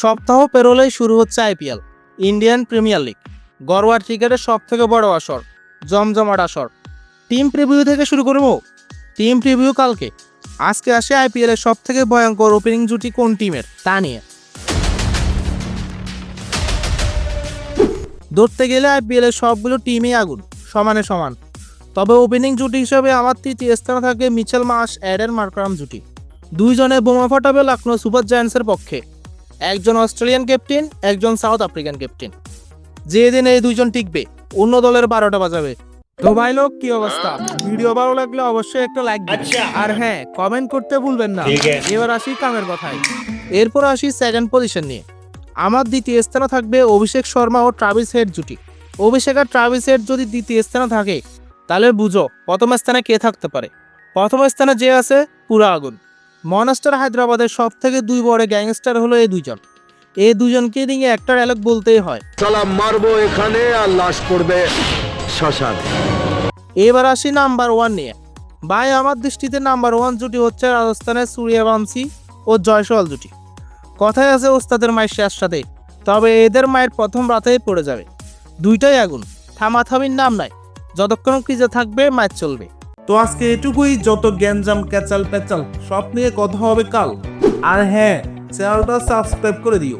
সপ্তাহ পেরোলেই শুরু হচ্ছে আইপিএল, ইন্ডিয়ান প্রিমিয়ার লিগ, ঘরোয়া ক্রিকেটের সব থেকে বড় আসর, জমজমাট আসর। টিম প্রিভিউ থেকে শুরু করবো। টিম প্রিভিউ কালকে। আজকে আসে আইপিএল এর সব থেকে ভয়ঙ্কর ওপেনিং জুটি কোন টিমের তা নিয়ে। ধরতে গেলে আইপিএল এর সবগুলো টিমই আগুন, সমানে সমান। তবে ওপেনিং জুটি হিসেবে আমার তৃতীয় স্থানে থাকে মিচেল মার্শ অ্যাডেন মার্কারাম জুটি। দুইজনে বোমা ফাটাবে লখনৌ সুপার জায়ান্টসের পক্ষে। একজন অস্ট্রেলিয়ান ক্যাপ্টেন, একজন সাউথ আফ্রিকান ক্যাপ্টেন। যে দিন এই দুইজন টিকবে, অন্য দলের 12টা বাজাবে। তো ভাই লোক, কি অবস্থা? ভিডিও ভালো লাগলে অবশ্যই একটা লাইক দিন, আর হ্যাঁ, কমেন্ট করতে ভুলবেন না। এবার আসি কামের কথায়। এরপর আসি সেকেন্ড পজিশন নিয়ে। আমার দ্বিতীয় স্থানে থাকবে অভিষেক শর্মা ও ট্রাভিস হেড জুটি। অভিষেক আর ট্রাভিস হেড যদি দ্বিতীয় স্থানে থাকে, তাহলে বুঝো প্রথম স্থানে কে থাকতে পারে। প্রথম স্থানে যে আছে, পুরা আগুন। মনস্টার হায়দ্রাবাদের সব থেকে দুই বড় গ্যাংস্টার হলো এই দুইজন। এই দুজনকে নিয়ে একটা ডায়লগ বলতেই হয়, সালা মারবো এখানে আর লাশ পড়বে শ্মশানে। এবার আসি নাম্বার ওয়ান নিয়ে। ভাই, আমার দৃষ্টিতে নাম্বার ওয়ান জুটি হচ্ছে রাজস্থানের সূর্যবংশী ও জয়সওয়াল জুটি। কথায় আছে ওস্তাদের মায়ের শেষ সাথে, তবে এদের মায়ের প্রথম রাতেই পড়ে যাবে। দুইটাই আগুন, থামাথামির নাম নাই। যতক্ষণ ক্রিজে থাকবে ম্যাচ চলবে। তো আজকে এটুকুই। যত গ্যাঞ্জাম ক্যাচাল প্যাচাল সব নিয়ে কথা হবে কাল। আর হ্যাঁ, চ্যানেলটা সাবস্ক্রাইব করে দিও।